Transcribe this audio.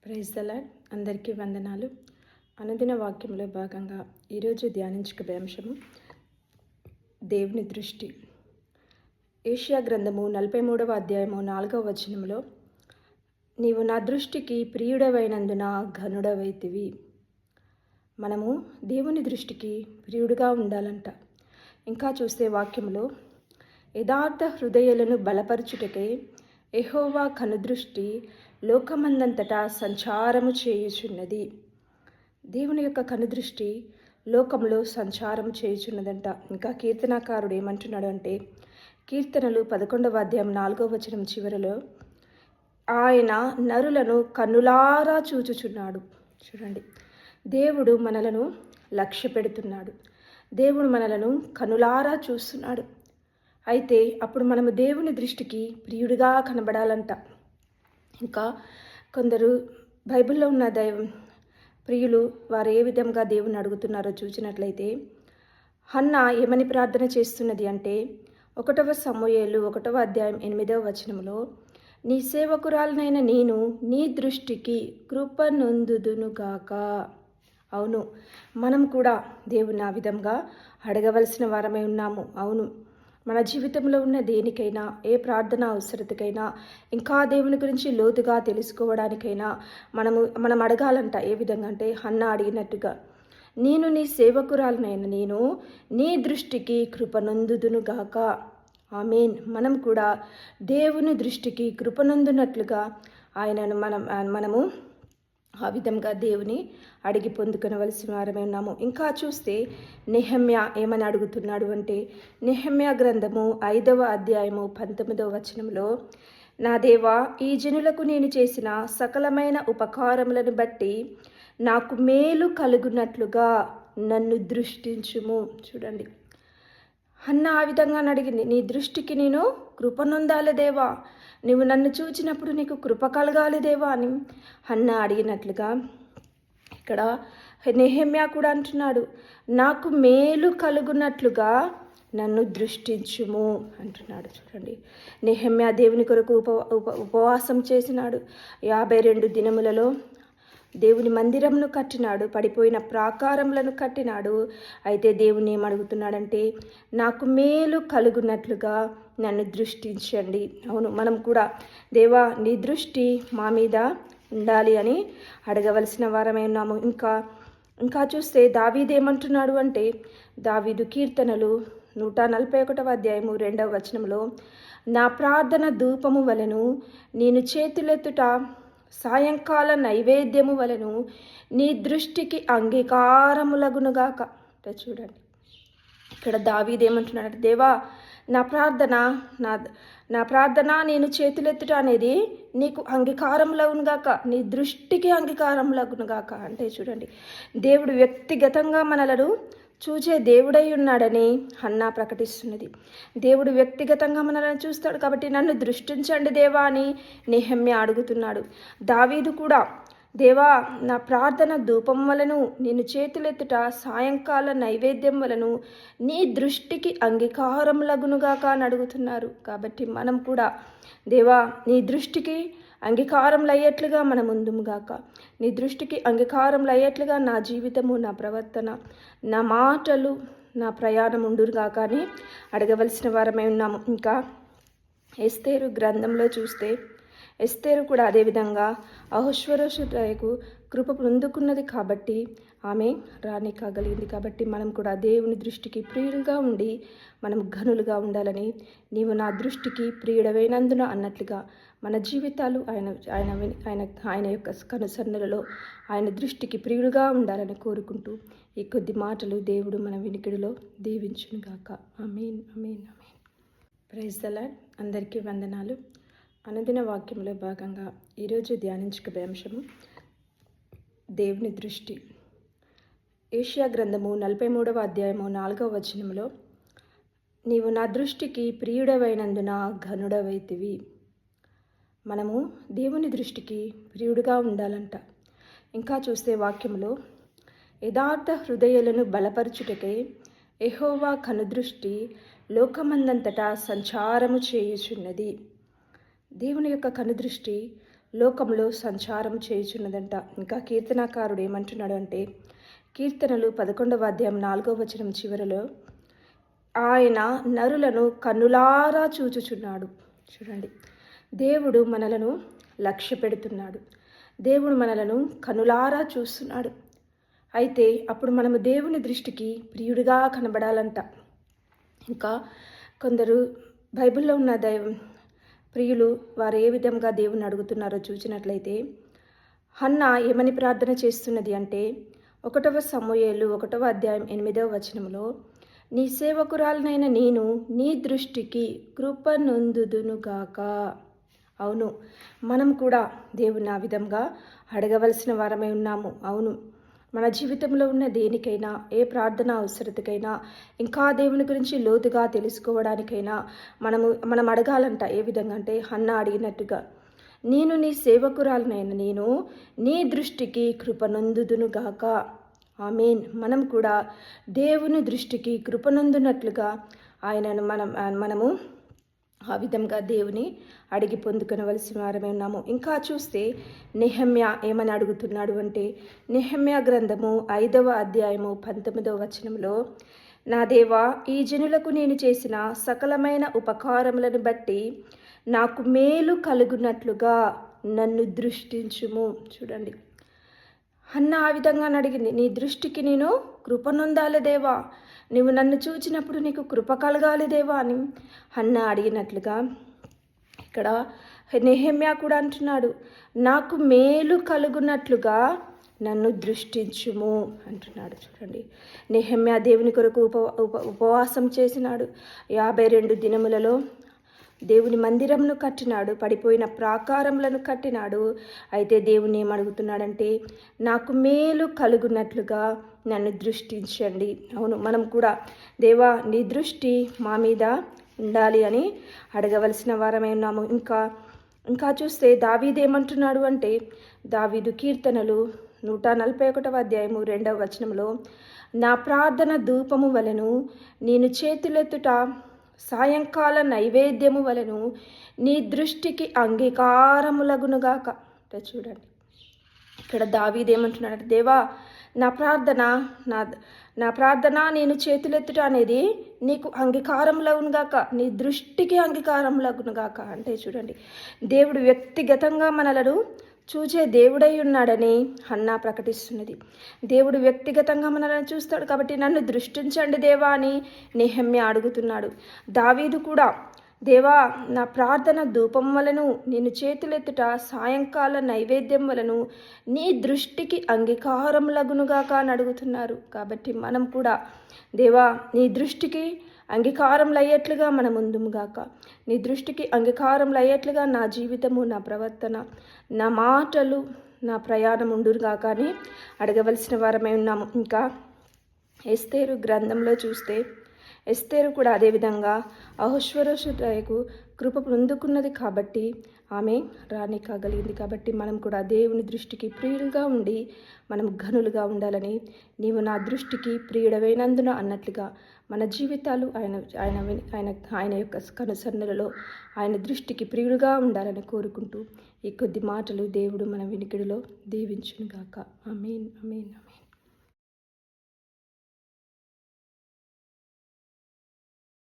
Praise the Lord. అందరికీ వందనాలు. అనుదిన వాక్యంలో భాగంగా ఈరోజు ధ్యానించుకునే అంశము దేవుని దృష్టి. ఏషియా గ్రంథము 43వ అధ్యాయము 4వ వచనంలో, నీవు నా దృష్టికి ప్రియుడవైనందున ఘనుడవైతివి. మనము దేవుని దృష్టికి ప్రియుడిగా ఉండాలంట. ఇంకా చూస్తే వాక్యంలో, యథార్థ హృదయాలను బలపరచుటకే యెహోవా కనుదృష్టి లోకమందంతటా సంచారము చేయుచున్నది. దేవుని యొక్క కనుదృష్టి లోకంలో సంచారం చేయుచున్నదంట. ఇంకా కీర్తనాకారుడు ఏమంటున్నాడు అంటే, కీర్తనలు 11వ అధ్యాయం 4వ వచనం చివరిలో, ఆయన నరులను కన్నులారా చూచుచున్నాడు. చూడండి, దేవుడు మనలను లక్ష్య పెడుతున్నాడు. దేవుడు మనలను కనులారా చూస్తున్నాడు. అయితే అప్పుడు మనము దేవుని దృష్టికి ప్రియుడిగా కనబడాలంట. ఇంకా కొందరు బైబిల్లో ఉన్న ప్రియులు వారు ఏ విధంగా దేవుని అడుగుతున్నారో చూసినట్లయితే, హన్నా ఏమని ప్రార్థన చేస్తున్నది అంటే, 1వ సమూయేలు 1వ అధ్యాయం 8వ వచనంలో, నీ సేవకురాలనైన నేను నీ దృష్టికి కృప నొందుదునుగాక. అవును, మనం కూడా దేవుని ఆ విధంగా అడగవలసిన వారమై ఉన్నాము. అవును, మన జీవితంలో ఉన్న దేనికైనా, ఏ ప్రార్థన అవసరతకైనా, ఇంకా దేవుని గురించి లోతుగా తెలుసుకోవడానికైనా మనం అడగాలంట. ఏ విధంగా అంటే, హన్నా అడిగినట్టుగా, నేను నీ సేవకురాలనైన నేను నీ దృష్టికి కృపనొందుదునుగాక. ఆమేన్. మనం కూడా దేవుని దృష్టికి కృపనొందునట్లుగా ఆయనను మనము ఆ విధంగా దేవుని అడిగి పొందుకొనవలసిన వారమే ఉన్నాము. ఇంకా చూస్తే నెహెమ్యా ఏమని అడుగుతున్నాడు అంటే, నెహెమ్యా గ్రంథము 5వ అధ్యాయము 19వ వచనంలో, నా దేవా, ఈ జనులకు నేను చేసిన సకలమైన ఉపకారములను బట్టి నాకు మేలు కలుగునట్లుగా నన్ను దృష్టించుము. చూడండి, హన్నా ఆ విధంగా అడిగింది, నీ దృష్టికి నేను కృపనొందాలి దేవా, నువ్వు నన్ను చూచినప్పుడు నీకు కృప కలగాలి దేవా అని హన్నా అడిగినట్లుగా ఇక్కడ నెహెమ్యా కూడా అంటున్నాడు, నాకు మేలు కలుగునట్లుగా నన్ను దృష్టించుము అంటున్నాడు. చూడండి, నెహెమ్యా దేవుని కొరకు ఉపవాసం చేసినాడు. 52 దినములలో దేవుని మందిరంను కట్టినాడు, పడిపోయిన ప్రాకారములను కట్టినాడు. అయితే దేవుని ఏమడుగుతున్నాడంటే, నాకు మేలు కలుగునట్లుగా నన్ను దృష్టించండి. అవును, మనం కూడా దేవా నీ దృష్టి మా మీద ఉండాలి అని అడగవలసిన వారమై ఉన్నాము. ఇంకా చూస్తే దావీదు ఏమంటున్నాడు అంటే, దావీదు కీర్తనలు 141వ అధ్యాయము 2వ వచనంలో, నా ప్రార్థన ధూపము వలెను నేను చేతులెత్తుట సాయంకాల నైవేద్యము వలెను నీ దృష్టికి అంగీకారములగునుగాక. చూడండి, ఇక్కడ దావీదు ఏమంటున్నాడు, దేవా నా ప్రార్థన నేను చేతులెత్తుట అనేది నీకు అంగీకారములగునుగాక, నీ దృష్టికి అంగీకారములగునుగాక. అంటే చూడండి, దేవుడు వ్యక్తిగతంగా మనలను చూచే దేవుడై ఉన్నాడని హన్నా ప్రకటిస్తున్నది. దేవుడు వ్యక్తిగతంగా మనల్ని చూస్తాడు కాబట్టి నన్ను దృష్టించండి దేవా అని నెహెమ్యా అడుగుతున్నాడు. దావీదు కూడా, దేవా నా ప్రార్థన ధూపం వలను నేను చేతులెత్తుట సాయంకాల నైవేద్యం వలను నీ దృష్టికి అంగీకారములగునుగాక అని అడుగుతున్నారు. కాబట్టి మనం కూడా దేవా నీ దృష్టికి అంగీకారములు అయ్యేట్లుగా మనం ఉందుముగాక. నీ దృష్టికి అంగీకారములు అయ్యేట్లుగా నా జీవితము, నా ప్రవర్తన, నా మాటలు, నా ప్రయాణం ఉండురుగాక అని అడగవలసిన వారమై ఉన్నాము. ఇంకా ఎస్తేరు గ్రంథంలో చూస్తే, ఎస్తేరు కూడా అదేవిధంగా అహశ్వరోషుకు కృప పొందుకున్నది కాబట్టి ఆమె రాణి కాగలిగింది. కాబట్టి మనం కూడా దేవుని దృష్టికి ప్రియులుగా ఉండి మనం ఘనులుగా ఉండాలని, నీవు నా దృష్టికి ప్రియుడవైనందున అన్నట్లుగా మన జీవితాలు ఆయన యొక్క కనుసన్నలలో ఆయన దృష్టికి ప్రియుడుగా ఉండాలని కోరుకుంటూ ఈ కొద్ది మాటలు దేవుడు మన వినికిడిలో దీవించునుగాక. ఆమేన్, ఆమేన్, ఆమేన్. Praise the Lord. అందరికీ వందనాలు. అనుదిన వాక్యంలో భాగంగా ఈరోజు ధ్యానించుకునే అంశము దేవుని దృష్టి. ఏషియా గ్రంథము 43వ అధ్యాయము 4వ వచనంలో, నీవు నా దృష్టికి ప్రియుడవైనందున ఘనుడవైతివి. మనము దేవుని దృష్టికి ప్రియుడిగా ఉండాలంట. ఇంకా చూస్తే వాక్యంలో, యథార్థ హృదయాలను బలపరచుటకే యెహోవా కనుదృష్టి లోకమందంతటా సంచారము చేయుచున్నది. దేవుని యొక్క కనుదృష్టి లోకంలో సంచారం చేయుచున్నదంట. ఇంకా కీర్తనాకారుడు ఏమంటున్నాడు అంటే, కీర్తనలు 11వ అధ్యాయం 4వ వచనం చివరలో, ఆయన నరులను కన్నులారా చూచుచున్నాడు. చూడండి, దేవుడు మనలను లక్ష్య పెడుతున్నాడు. దేవుడు మనలను కనులారా చూస్తున్నాడు. అయితే అప్పుడు మనము దేవుని దృష్టికి ప్రియుడిగా కనబడాలంట. ఇంకా కొందరు బైబిల్లో ఉన్న ప్రియులు వారు ఏ విధంగా దేవుని అడుగుతున్నారో చూసినట్లయితే, హన్నా ఏమని ప్రార్థన చేస్తున్నది అంటే 1వ సమూయేలు 1వ అధ్యాయం 8వ వచనంలో, నీ సేవకురాలనైన నేను నీ దృష్టికి కృప నొందుదునుగాక. అవును, మనం కూడా దేవుని ఆ విధంగా అడగవలసిన వారమై ఉన్నాము. అవును, మన జీవితంలో ఉన్న దేనికైనా, ఏ ప్రార్థన అవసరతకైనా, ఇంకా దేవుని గురించి లోతుగా తెలుసుకోవడానికైనా మనం అడగాలంట. ఏ విధంగా అంటే హన్నా అడిగినట్టుగా, నేను నీ సేవకురాలనైన నేను నీ దృష్టికి కృపనొందుదునుగాక. ఆమేన్. మనం కూడా దేవుని దృష్టికి కృపనొందునట్లుగా ఆయనను మనము ఆ విధంగా దేవుని అడిగి పొందుకొనవలసిన వారమే ఉన్నాము. ఇంకా చూస్తే నెహెమ్యా ఏమని అడుగుతున్నాడు అంటే, నెహెమ్యా గ్రంథము 5వ అధ్యాయము 19వ వచనంలో, నా దేవా, ఈ జనులకు నేను చేసిన సకలమైన ఉపకారములను బట్టి నాకు మేలు కలుగునట్లుగా నన్ను దృష్టించుము. చూడండి, హన్నా ఆ విధంగా అడిగింది, నీ దృష్టికి నేను కృపనొందాలి దేవా, నువ్వు నన్ను చూచినప్పుడు నీకు కృప కలగాలి దేవా అని హన్నా అడిగినట్లుగా ఇక్కడ నెహెమ్యా కూడా అంటున్నాడు, నాకు మేలు కలుగునట్లుగా నన్ను దృష్టించుము అంటున్నాడు. చూడండి, నెహెమ్యా దేవుని కొరకు ఉపవాసం చేసినాడు. 52 దినములలో దేవుని మందిరంను కట్టినాడు, పడిపోయిన ప్రాకారములను కట్టినాడు. అయితే దేవుని ఏమడుగుతున్నాడంటే, నాకు మేలు కలుగునట్లుగా నన్ను దృష్టించండి. అవును, మనం కూడా దేవా నీ దృష్టి మా మీద ఉండాలి అని అడగవలసిన వారమే ఉన్నాము. ఇంకా చూస్తే దావీదు ఏమంటున్నాడు అంటే, దావీదు కీర్తనలు 141వ అధ్యాయము 2వ వచనంలో, నా ప్రార్థన ధూపము వలెను నేను చేతులెత్తుట సాయంకాల నైవేద్యము వలెను నీ దృష్టికి అంగీకారములగునుగాక. చూడండి, ఇక్కడ దావీదు ఏమంటున్నాడు, దేవా నా ప్రార్థన నేను చేతులెత్తుట అనేది నీకు అంగీకారములగునుగాక, నీ దృష్టికి అంగీకారములగునుగాక. అంటే చూడండి, దేవుడు వ్యక్తిగతంగా మనలను చూచే దేవుడై ఉన్నాడని హన్నా ప్రకటిస్తున్నది. దేవుడు వ్యక్తిగతంగా మనల్ని చూస్తాడు కాబట్టి నన్ను దృష్టించండి దేవా అని నెహెమ్యా అడుగుతున్నాడు. దావీదు కూడా, దేవా నా ప్రార్థన ధూపం వలను నేను చేతులెత్తుట సాయంకాల నైవేద్యం వలను నీ దృష్టికి అంగీకారములగునుగాక అని అడుగుతున్నారు. కాబట్టి మనం కూడా దేవా నీ దృష్టికి అంగీకారములు అయ్యేట్లుగా మనం ఉందుముగాక. నీ దృష్టికి అంగీకారములు అయ్యేట్లుగా నా జీవితము, నా ప్రవర్తన, నా మాటలు, నా ప్రయాణం ఉండురుగాక అని అడగవలసిన వారమై ఉన్నాము. ఇంకా ఎస్తేరు గ్రంథంలో చూస్తే ఎస్తేరు కూడా అదేవిధంగా అహశ్వరోషుకు కృప పొందుకున్నది కాబట్టి ఆమె రాణి కాగలిగింది. కాబట్టి మనం కూడా దేవుని దృష్టికి ప్రియులుగా ఉండి మనం ఘనులుగా ఉండాలని, నీవు నా దృష్టికి ప్రియుడవైనందున అన్నట్లుగా మన జీవితాలు ఆయన యొక్క కనుసన్నలలో ఆయన దృష్టికి ప్రియుడుగా ఉండాలని కోరుకుంటూ ఈ కొద్ది మాటలు దేవుడు మన వినికిడిలో దీవించునుగాక. ఆమేన్, ఆమేన్, ఆమేన్.